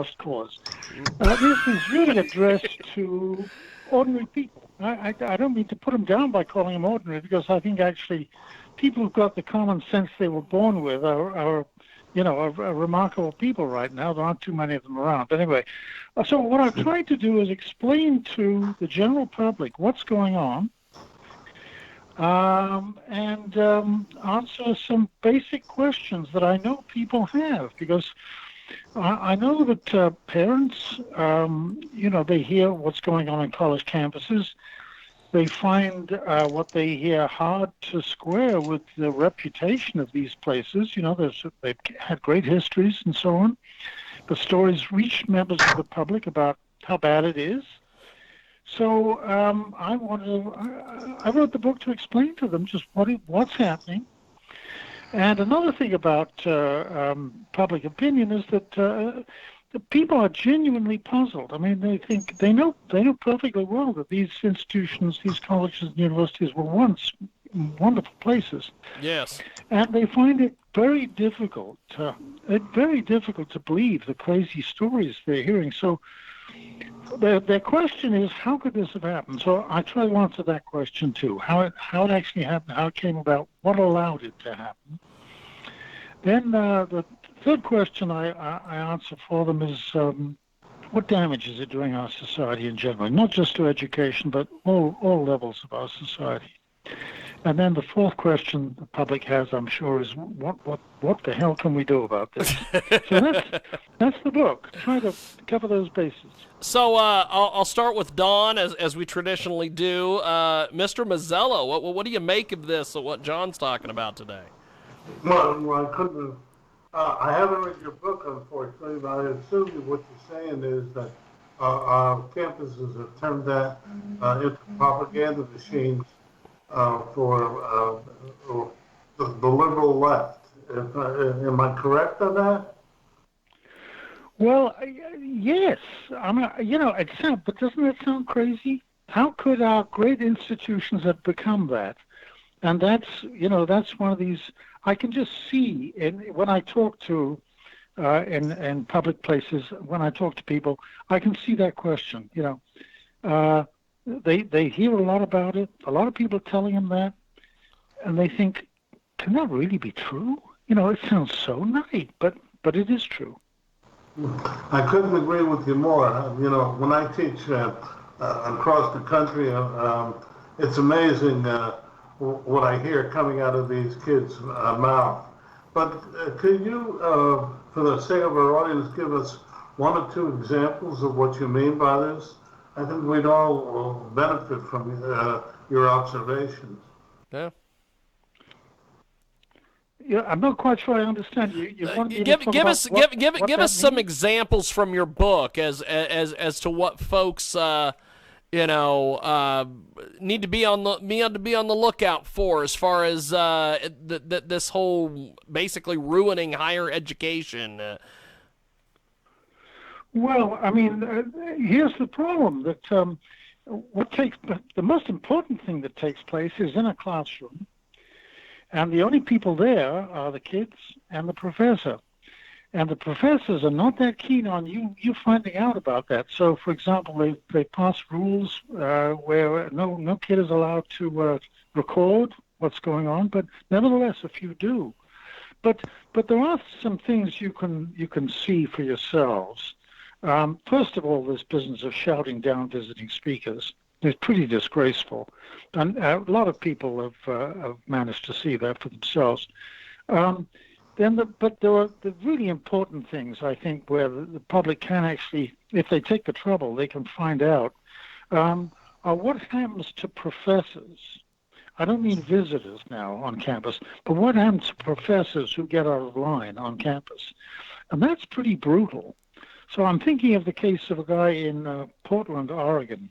lost cause. This is really addressed to ordinary people. I don't mean to put them down by calling them ordinary, because I think actually people who've got the common sense they were born with are remarkable people right now. There aren't too many of them around. But anyway, so what I've tried to do is explain to the general public what's going on, and answer some basic questions that I know people have, because I know that parents, they hear what's going on in college campuses. They find what they hear hard to square with the reputation of these places. They've had great histories and so on. The stories reach members of the public about how bad it is. So I wrote the book to explain to them just what's happening. And another thing about public opinion is that the people are genuinely puzzled. I mean, they know perfectly well that these institutions, these colleges and universities were once wonderful places. Yes. And they find it very difficult to believe the crazy stories they're hearing. So their question is, how could this have happened? So I try to answer that question too. How it actually happened, how it came about, what allowed it to happen. Then the third question I answer for them is, what damage is it doing our society in general? Not just to education, but all levels of our society. And then the fourth question the public has, I'm sure, is what the hell can we do about this? So that's the book. Try to cover those bases. So I'll start with Don, as we traditionally do. Mr. Mazzello, what do you make of this, or what John's talking about today? Well, I couldn't. I haven't read your book, unfortunately, but I assume what you're saying is that our campuses have turned that into propaganda machines for the liberal left. Am I correct on that? Well, yes. I mean, it sounds, but doesn't it sound crazy? How could our great institutions have become that? And that's one of these. I can just see when I talk to in public places, when I talk to people, I can see that question. They hear a lot about it. A lot of people are telling them that, and they think, can that really be true? It sounds so nice, but it is true. I couldn't agree with you more. When I teach across the country, it's amazing what I hear coming out of these kids' mouth. But could you, for the sake of our audience, give us one or two examples of what you mean by this? I think we'd all benefit from your observations. Yeah. Yeah, I'm not quite sure I understand. You want me to talk give about us some examples from your book as to what folks need to be on the lookout for, as far as this whole basically ruining higher education. Well, I mean, here's the problem: that the most important thing that takes place is in a classroom, and the only people there are the kids and the professor. And the professors are not that keen on you finding out about that. So, for example, they pass rules where no kid is allowed to record what's going on, but nevertheless, a few do. But there are some things you can see for yourselves. First of all, this business of shouting down visiting speakers is pretty disgraceful, and a lot of people have managed to see that for themselves. But there are the really important things, I think, where the public can actually, if they take the trouble, they can find out, are what happens to professors. I don't mean visitors now on campus, but what happens to professors who get out of line on campus. And that's pretty brutal. So I'm thinking of the case of a guy in Portland, Oregon,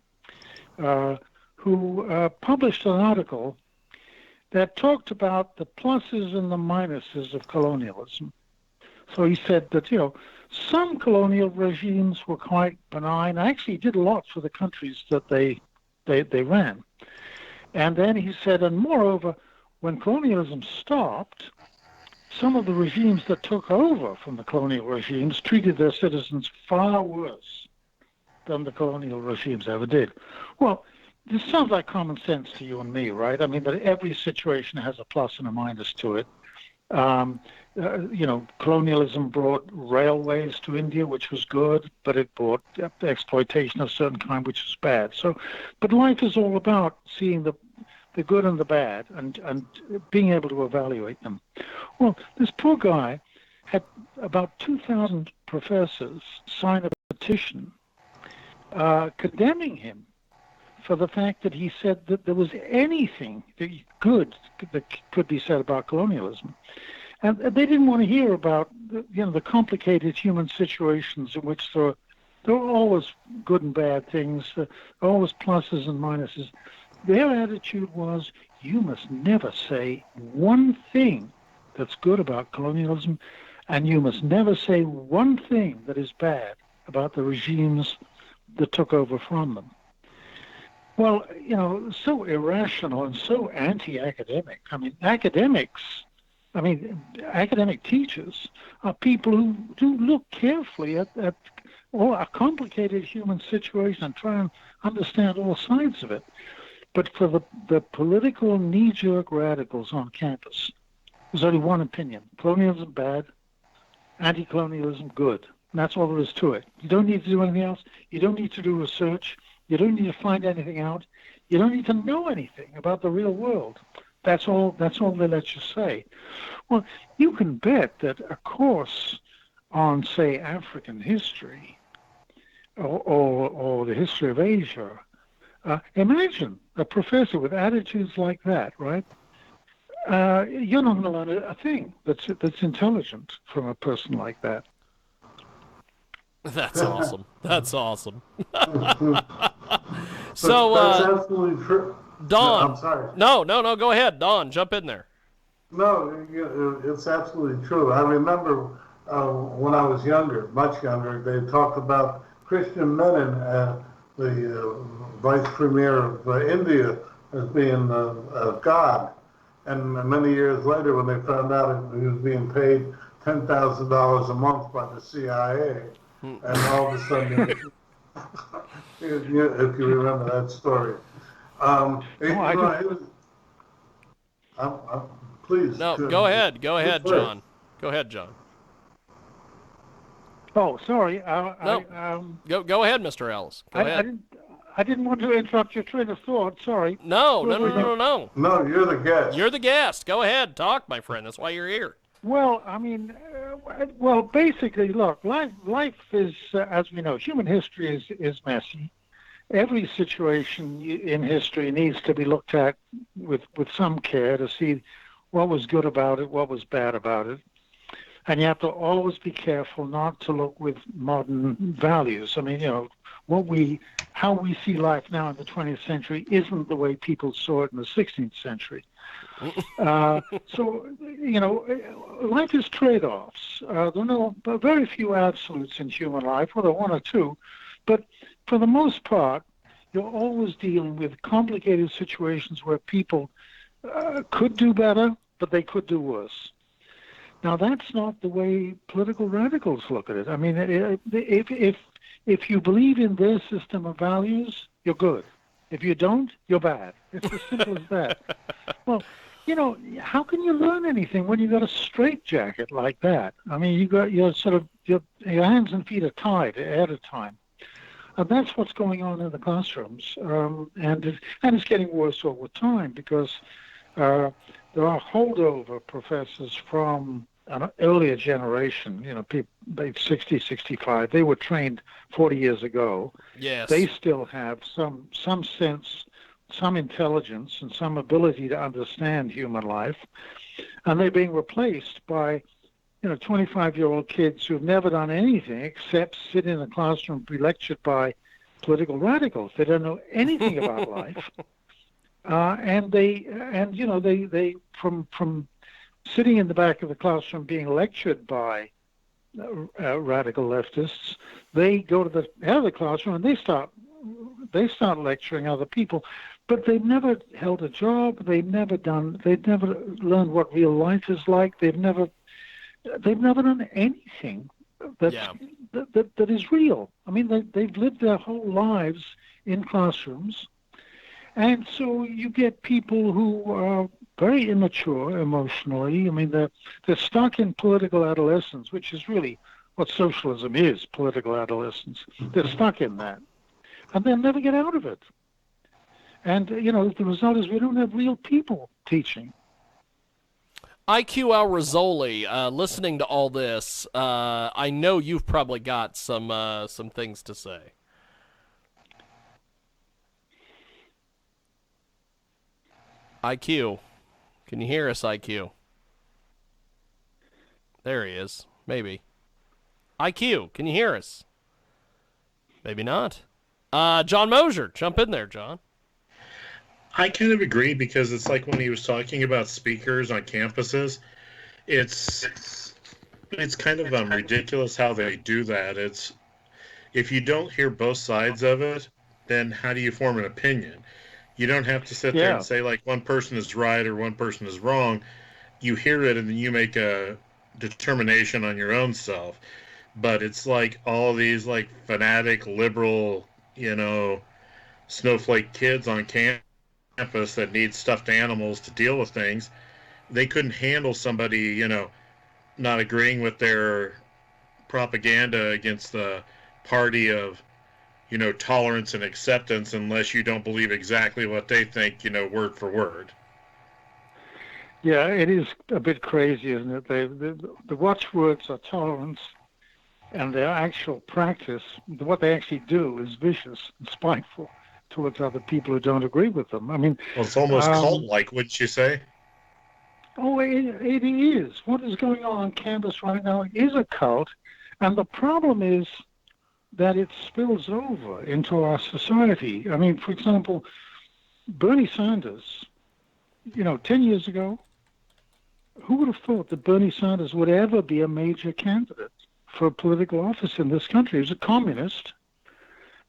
who published an article that talked about the pluses and the minuses of colonialism. So he said that, some colonial regimes were quite benign. Actually, he did a lot for the countries that they ran. And then he said, and moreover, when colonialism stopped, some of the regimes that took over from the colonial regimes treated their citizens far worse than the colonial regimes ever did. Well, this sounds like common sense to you and me, right? I mean, that every situation has a plus and a minus to it. Colonialism brought railways to India, which was good, but it brought exploitation of a certain kind, which was bad. But life is all about seeing the good and the bad and being able to evaluate them. Well, this poor guy had about 2,000 professors sign a petition condemning him for the fact that he said that there was anything good that could be said about colonialism. And they didn't want to hear about the complicated human situations in which there are always good and bad things, there are always pluses and minuses. Their attitude was, you must never say one thing that's good about colonialism, and you must never say one thing that is bad about the regimes that took over from them. Well, so irrational and so anti-academic. Academic teachers are people who do look carefully at a complicated human situation and try and understand all sides of it. But for the political knee-jerk radicals on campus, there's only one opinion. Colonialism bad, anti-colonialism good. And that's all there is to it. You don't need to do anything else. You don't need to do research. You don't need to find anything out. You don't need to know anything about the real world. That's all they let you say. Well, you can bet that a course on, say, African history or the history of Asia, imagine a professor with attitudes like that, right? You're not going to learn a thing that's intelligent from a person like that. That's awesome. That's awesome. So that's absolutely true. Don. No, I'm sorry. No. Go ahead, Don. Jump in there. No, it's absolutely true. I remember when I was younger, much younger, they talked about Christian Menon, the vice premier of India, as being a god. And many years later, when they found out he was being paid $10,000 a month by the CIA, and all of a sudden, if you remember that story. Please. No, go ahead. Go ahead, John. Go ahead, John. Oh, sorry. Go ahead, Mr. Ellis. Go ahead. I didn't want to interrupt your train of thought. Sorry. No. No, you're the guest. You're the guest. Go ahead. Talk, my friend. That's why you're here. Well, basically, look, life is, as we know, human history is messy. Every situation in history needs to be looked at with some care to see what was good about it, what was bad about it. And you have to always be careful not to look with modern values. I mean, how we see life now in the 20th century isn't the way people saw it in the 16th century. Life is trade-offs. There are very few absolutes in human life, well, there are one or two, but for the most part, you're always dealing with complicated situations where people could do better, but they could do worse. Now, that's not the way political radicals look at it. I mean, if you believe in their system of values, you're good. If you don't, you're bad. It's as simple as that. Well, how can you learn anything when you've got a straitjacket like that? I mean, your hands and feet are tied ahead of time. And that's what's going on in the classrooms. And it's getting worse over time because there are holdover professors from an earlier generation, people 60, 65. They were trained 40 years ago. Yes. They still have some sense, some intelligence, and some ability to understand human life. And they're being replaced by 25-year-old kids who've never done anything except sit in a classroom and be lectured by political radicals. They don't know anything about life. And they from sitting in the back of the classroom being lectured by radical leftists, they go to the head of the classroom and they start lecturing other people. But they've never held a job. They've never learned what real life is like. They've never they've never done anything that's, Yeah. that is real. I mean, they've lived their whole lives in classrooms. And so you get people who are very immature emotionally. I mean, they're stuck in political adolescence, which is really what socialism is, political adolescence. They're stuck in that. And they'll never get out of it. And, the result is we don't have real people teaching. IQ Al Rizzoli, listening to all this, I know you've probably got some things to say. IQ, can you hear us, IQ? There he is. Maybe. IQ, can you hear us? Maybe not. John Mosier, jump in there, John. I kind of agree because it's like when he was talking about speakers on campuses, it's kind of ridiculous how they do that. It's if you don't hear both sides of it, then how do you form an opinion? You don't have to sit there and say like one person is right or one person is wrong. You hear it and then you make a determination on your own self. But it's like all these like fanatic liberal, snowflake kids on campus that need stuffed animals to deal with things. They couldn't handle somebody, not agreeing with their propaganda against the party of, tolerance and acceptance unless you don't believe exactly what they think, word for word. Yeah, it is a bit crazy, isn't it? The watchwords are tolerance, and their actual practice, what they actually do, is vicious and spiteful towards other people who don't agree with them. I mean, well, it's almost cult-like, wouldn't you say? Oh, it is. What is going on campus right now is a cult, and the problem is that it spills over into our society. I mean, for example, Bernie Sanders, 10 years ago, who would have thought that Bernie Sanders would ever be a major candidate for a political office in this country? He was a communist.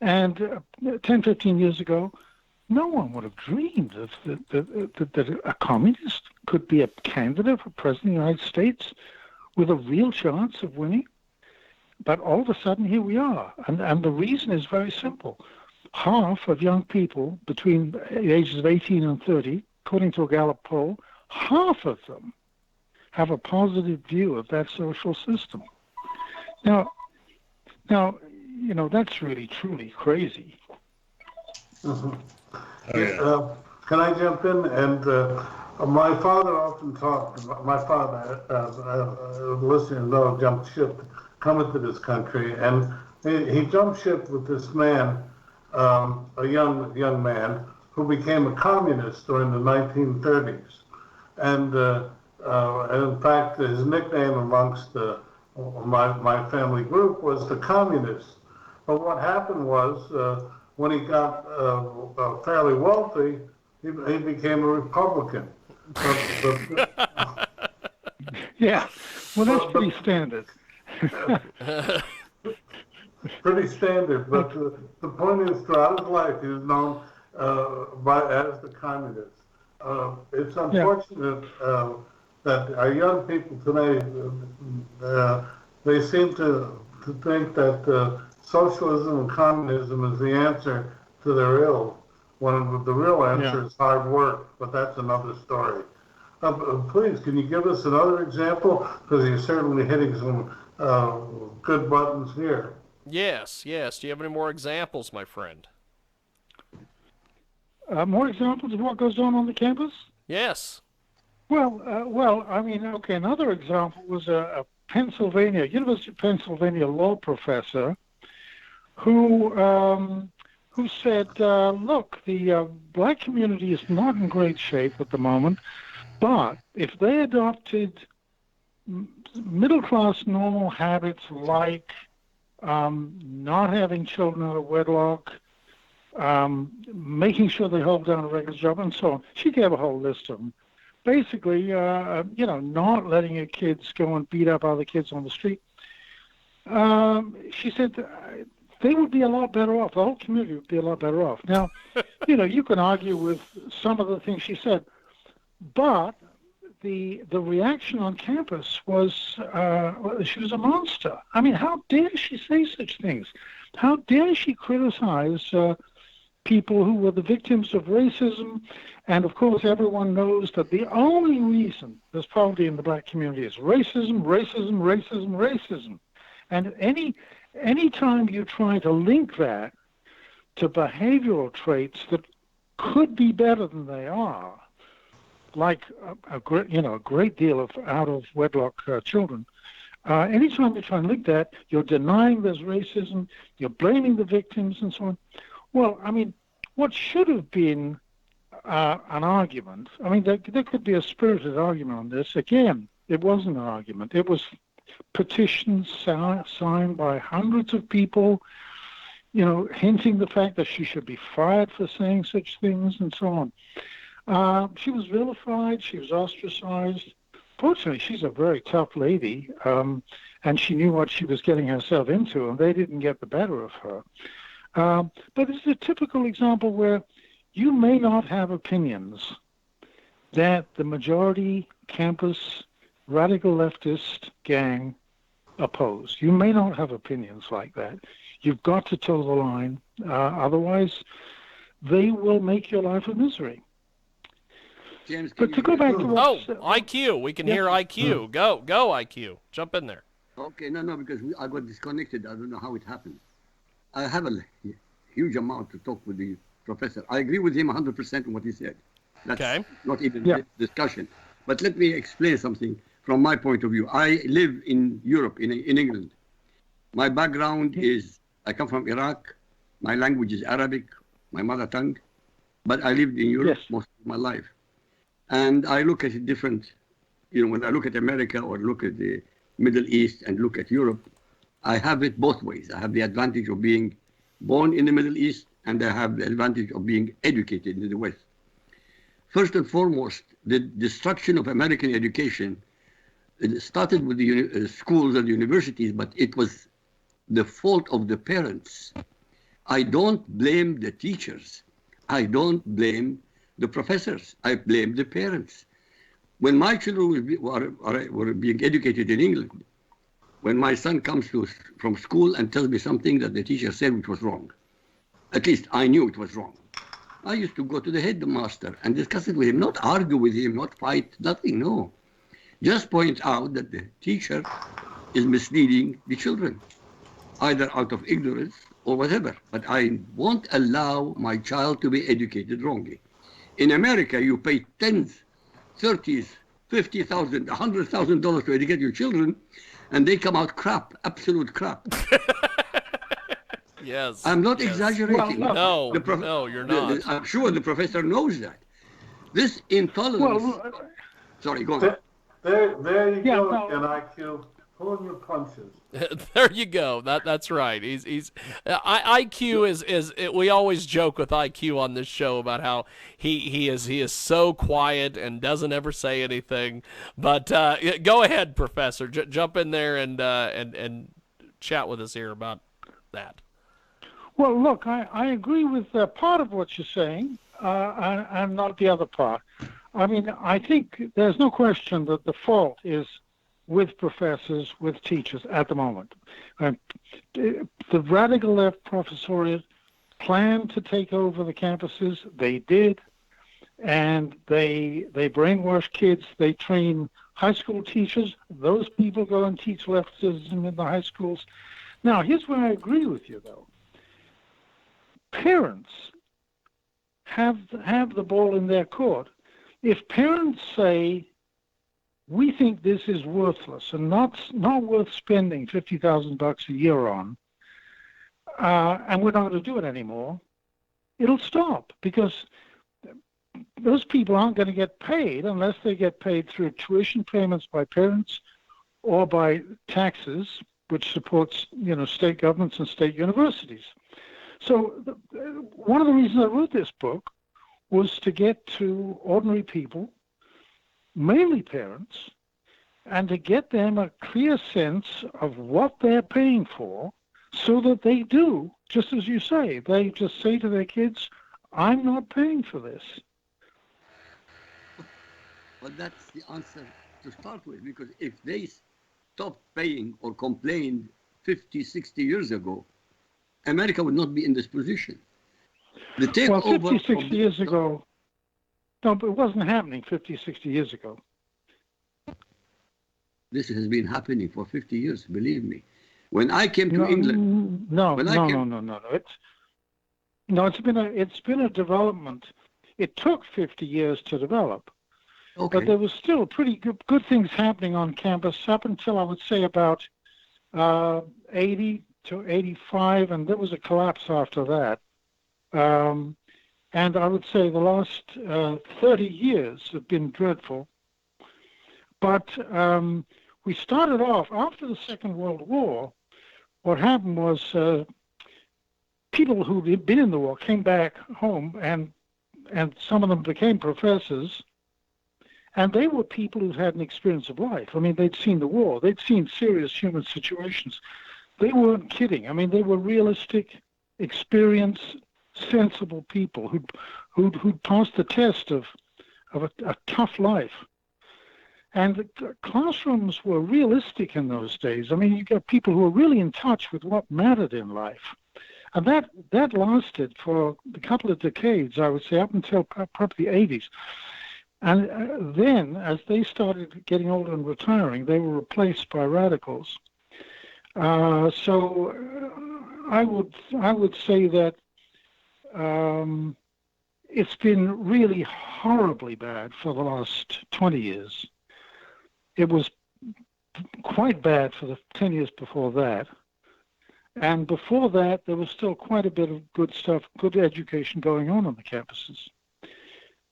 And 10, 15 years ago, no one would have dreamed that a communist could be a candidate for president of the United States with a real chance of winning. But all of a sudden, here we are. And the reason is very simple. Half of young people between the ages of 18 and 30, according to a Gallup poll, half of them have a positive view of that social system. Now, that's really, truly crazy. Mm-hmm. Oh, yeah. Can I jump in? And my father often talked, my father, listening to know, jumped ship coming to this country, and he jumped ship with this man, a young man, who became a communist during the 1930s. And in fact, his nickname amongst my family group was the communist. But what happened was, when he got fairly wealthy, he became a Republican. Yeah, well, that's pretty standard. Pretty standard, but the point is, throughout his life, he was known as the communist. It's unfortunate that our young people today, they seem to think that socialism and communism is the answer to their ills, when the real answer is hard work, but that's another story. Please, can you give us another example? Because you're certainly hitting some good buttons here. Yes. Do you have any more examples, my friend? More examples of what goes on the campus? Yes. Well, I mean, okay, another example was a University of Pennsylvania law professor who said, look, the black community is not in great shape at the moment, but if they adopted middle-class normal habits like not having children out of wedlock, making sure they hold down a regular job, and so on. She gave a whole list of them. Basically, not letting your kids go and beat up other kids on the street. She said they would be a lot better off. The whole community would be a lot better off. Now, you can argue with some of the things she said, but the reaction on campus was she was a monster. I mean, how dare she say such things? How dare she criticize people who were the victims of racism? And of course, everyone knows that the only reason there's poverty in the black community is racism, racism, racism, racism. And any time you try to link that to behavioral traits that could be better than they are, like a great deal of out of wedlock children. Anytime you try and link that, you're denying there's racism, you're blaming the victims, and so on. Well, I mean, what should have been an argument? I mean, there could be a spirited argument on this. Again, it wasn't an argument. It was petitions signed by hundreds of people, hinting the fact that she should be fired for saying such things, and so on. She was vilified. She was ostracized. Fortunately, she's a very tough lady, and she knew what she was getting herself into, and they didn't get the better of her. But it's a typical example where you may not have opinions that the majority campus radical leftist gang oppose. You may not have opinions like that. You've got to toe the line. Otherwise, they will make your life a misery. James, But to go back to what... IQ. We can hear IQ. Go, IQ. Jump in there. Okay, no, because I got disconnected. I don't know how it happened. I have a huge amount to talk with the professor. I agree with him 100% on what he said. That's okay. Not even discussion. But let me explain something from my point of view. I live in Europe, in England. My background is, I come from Iraq. My language is Arabic, my mother tongue. But I lived in Europe most of my life. And I look at it different, when I look at America or look at the Middle East and look at Europe, I have it both ways. I have the advantage of being born in the Middle East, and I have the advantage of being educated in the West. First and foremost, the destruction of American education, it started with the schools and universities, but it was the fault of the parents. I don't blame the teachers. I don't blame the professors. I blame the parents. When my children were being educated in England, when my son comes from school and tells me something that the teacher said which was wrong, at least I knew it was wrong, I used to go to the headmaster and discuss it with him, not argue with him, not fight, nothing, no. Just point out that the teacher is misleading the children, either out of ignorance or whatever. But I won't allow my child to be educated wrongly. In America, you pay tens, 30s, $50,000, $100,000 to educate your children, and they come out crap, absolute crap. Yes. I'm not exaggerating. No, you're not. I'm sure the professor knows that. This intolerance... Sorry, go on. There you go again, IQ. Pulling your punches. There you go. That's right. IQ is we always joke with IQ on this show about how he is so quiet and doesn't ever say anything. But go ahead, Professor. Jump in there and chat with us here about that. Well, look, I agree with part of what you're saying, and not the other part. I mean, I think there's no question that the fault is with professors, with teachers at the moment. The radical left professoriate planned to take over the campuses. They did, and they brainwash kids. They train high school teachers. Those people go and teach leftism in the high schools. Now, here's where I agree with you, though. Parents have the ball in their court. If parents say, we think this is worthless and not worth spending $50,000 a year on, and we're not going to do it anymore, it'll stop, because those people aren't going to get paid unless they get paid through tuition payments by parents or by taxes, which supports state governments and state universities. So one of the reasons I wrote this book was to get to ordinary people, mainly parents, and to get them a clear sense of what they're paying for, so that they do, just as you say, they just say to their kids, I'm not paying for this. But that's the answer to start with, because if they stopped paying or complained 50, 60 years ago, America would not be in this position. The Well, 50, takeover of 60 the, years ago, no, but it wasn't happening 50, 60 years ago. this has been happening for 50 years, believe me. When I came to No, England, no, when I no, came, no, no, no, no. It's been a development. It took 50 years to develop, but okay, there was still pretty good things happening on campus up until I would say about 80 to 85, and there was a collapse after that. Um, and I would say the last 30 years have been dreadful. But we started off after the Second World War. What happened was people who had been in the war came back home, and some of them became professors, and they were people who'd had an experience of life. I mean, they'd seen the war, they'd seen serious human situations. They weren't kidding. I mean, they were realistic, experienced, sensible people who'd passed the test of a tough life. And the classrooms were realistic in those days. I mean, you got people who were really in touch with what mattered in life. And that lasted for a couple of decades, I would say, up until probably the 80s. And then, as they started getting older and retiring, they were replaced by radicals. So I would say that it's been really horribly bad for the last 20 years. It was quite bad for the 10 years before that. And before that, there was still quite a bit of good stuff, good education going on the campuses.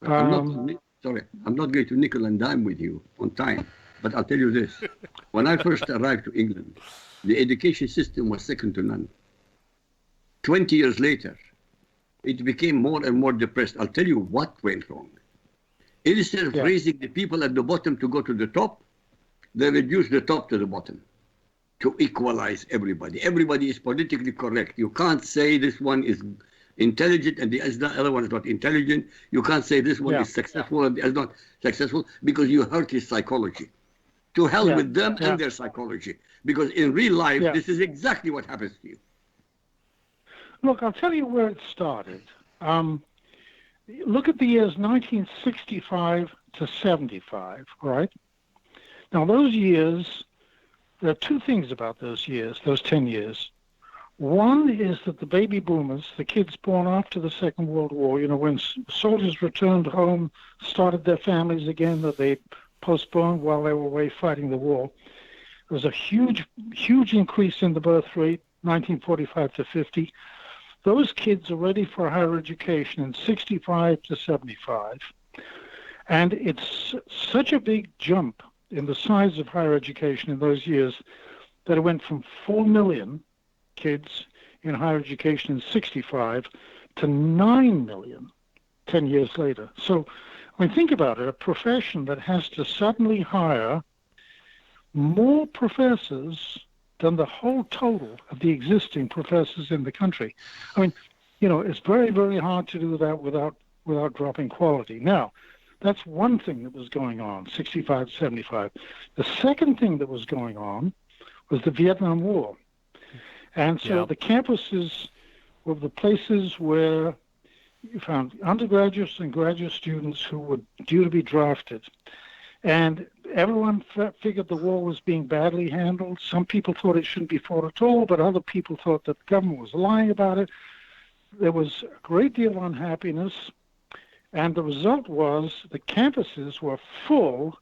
I'm not going to nickel and dime with you on time, but I'll tell you this. When I first arrived to England, the education system was second to none. 20 years later, it became more and more depressed. I'll tell you what went wrong. Instead of raising the people at the bottom to go to the top, they reduced the top to the bottom to equalize everybody. Everybody is politically correct. You can't say this one is intelligent and the other one is not intelligent. You can't say this one is successful and the other is not successful, because you hurt his psychology. To hell with them and their psychology. Because in real life, this is exactly what happens to you. Look, I'll tell you where it started. Look at the years 1965 to 75, right? Now, those years, there are two things about those years, those 10 years. One is that the baby boomers, the kids born after the Second World War, when soldiers returned home, started their families again that they postponed while they were away fighting the war. There was a huge, huge increase in the birth rate, 1945 to 50. Those kids are ready for higher education in 65 to 75. And it's such a big jump in the size of higher education in those years that it went from 4 million kids in higher education in 65 to 9 million 10 years later. So, I mean, think about it, a profession that has to suddenly hire more professors than the whole total of the existing professors in the country. I mean, it's very, very hard to do that without dropping quality. Now, that's one thing that was going on, 65 to 75. The second thing that was going on was the Vietnam War. And so the campuses were the places where you found undergraduates and graduate students who were due to be drafted. And everyone figured the war was being badly handled. Some people thought it shouldn't be fought at all, but other people thought that the government was lying about it. There was a great deal of unhappiness. And the result was the campuses were full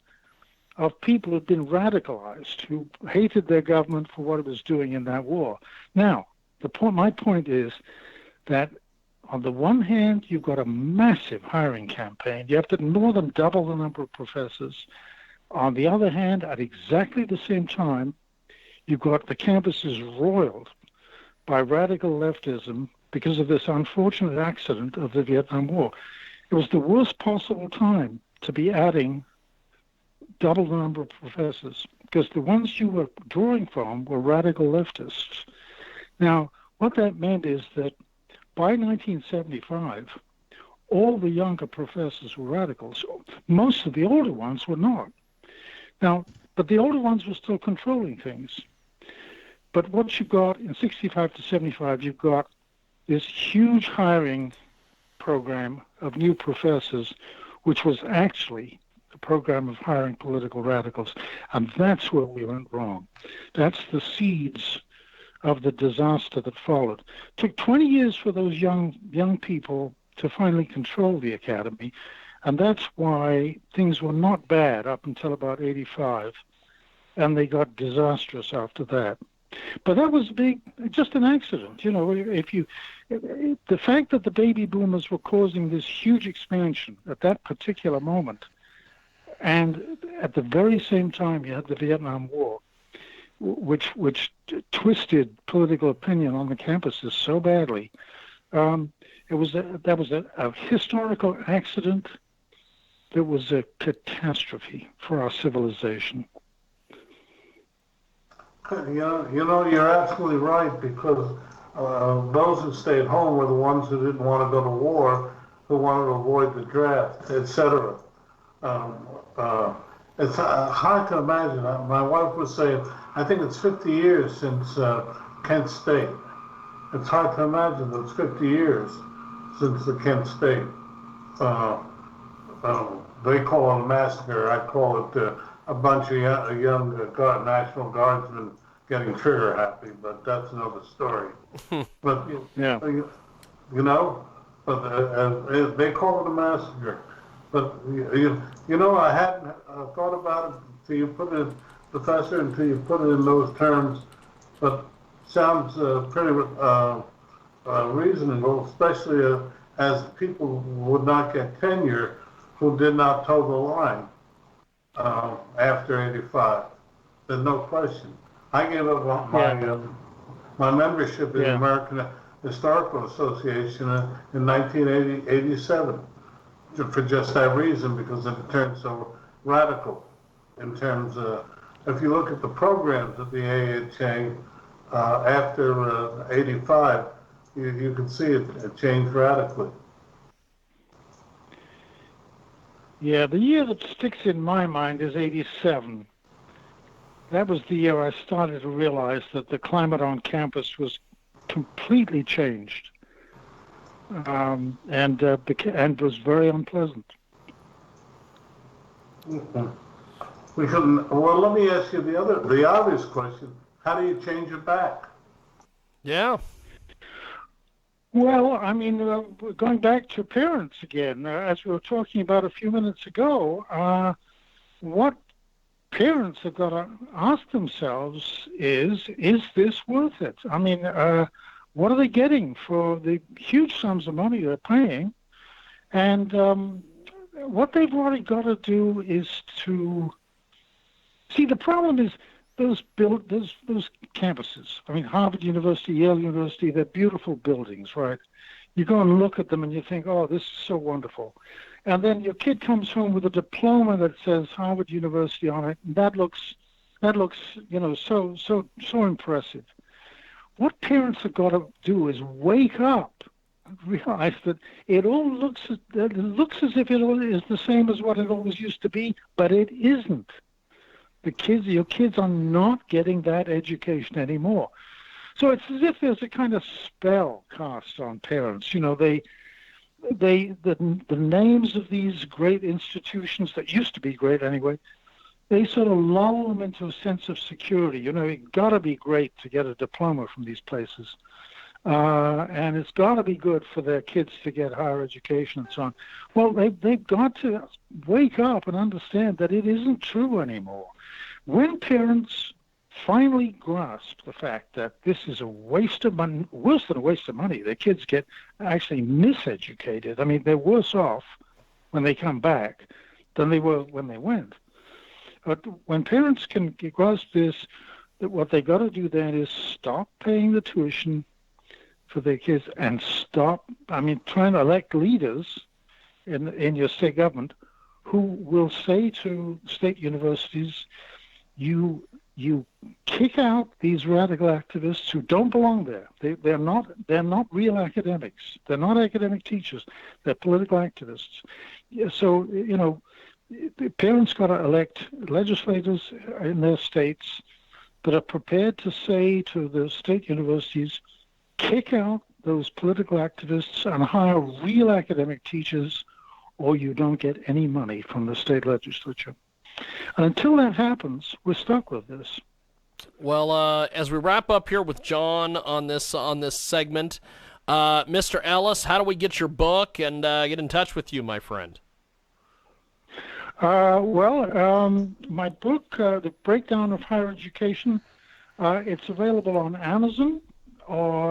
of people who had been radicalized, who hated their government for what it was doing in that war. Now, my point is that on the one hand, you've got a massive hiring campaign. You have to more than double the number of professors. On the other hand, at exactly the same time, you've got the campuses roiled by radical leftism because of this unfortunate accident of the Vietnam War. It was the worst possible time to be adding double the number of professors, because the ones you were drawing from were radical leftists. Now, what that meant is that by 1975, all the younger professors were radicals. Most of the older ones were not. Now, but the older ones were still controlling things. But what you got in 65 to 75, you've got this huge hiring program of new professors, which was actually a program of hiring political radicals. And that's where we went wrong. That's the seeds of the disaster that followed. It took 20 years for those young people to finally control the academy, and that's why things were not bad up until about 85, and they got disastrous after that. But that was just an accident. You know, the fact that the baby boomers were causing this huge expansion at that particular moment, and at the very same time you had the Vietnam War, which twisted political opinion on the campuses so badly. That was a historical accident. That was a catastrophe for our civilization. You're absolutely right, because those who stayed home were the ones who didn't want to go to war, who wanted to avoid the draft, etc. It's hard to imagine. My wife was saying, I think it's 50 years since Kent State. It's hard to imagine that it's 50 years since the Kent State. They call it a massacre. I call it a bunch of young National Guardsmen getting trigger happy, but that's another story. But Yeah. But they call it a massacre. But I hadn't thought about it until you put it, Professor, until you put it in those terms. But sounds pretty reasonable, especially as people would not get tenure who did not toe the line after 85. There's no question. I gave up my membership in the American Historical Association in 1987 for just that reason, because it turned so radical in terms of, if you look at the programs of the AHA after 85, you can see it changed radically. Yeah, the year that sticks in my mind is 87. That was the year I started to realize that the climate on campus was completely changed, and was very unpleasant. Mm-hmm. Well, let me ask you the obvious question: how do you change it back? Yeah. Well, I mean, going back to parents again, as we were talking about a few minutes ago, what parents have got to ask themselves is this worth it? I mean, what are they getting for the huge sums of money they're paying? And what they've already got to do is to see. The problem is those campuses. I mean, Harvard University, Yale University, they're beautiful buildings, right? You go and look at them and you think, oh, this is so wonderful. And then your kid comes home with a diploma that says Harvard University on it, and that looks, so impressive. What parents have got to do is wake up and realize that it looks as if it is the same as what it always used to be, but it isn't. Your kids are not getting that education anymore. So it's as if there's a kind of spell cast on parents. The names of these great institutions that used to be great anyway, they sort of lull them into a sense of security. It's got to be great to get a diploma from these places. And it's got to be good for their kids to get higher education and so on. Well, they've got to wake up and understand that it isn't true anymore. When parents finally grasp the fact that this is a waste of money, worse than a waste of money, their kids get actually miseducated. I mean, they're worse off when they come back than they were when they went. But when parents can grasp this, that what they got to do then is stop paying the tuition for their kids and trying to elect leaders in your state government who will say to state universities, you You kick out these radical activists who don't belong there. They're not real academics. They're not academic teachers. They're political activists. Yeah, so, the parents got to elect legislators in their states that are prepared to say to the state universities, kick out those political activists and hire real academic teachers, or you don't get any money from the state legislature. And until that happens, we're stuck with this. Well, as we wrap up here with John on this segment, Mr. Ellis, how do we get your book and get in touch with you, my friend? My book, The Breakdown of Higher Education, it's available on Amazon or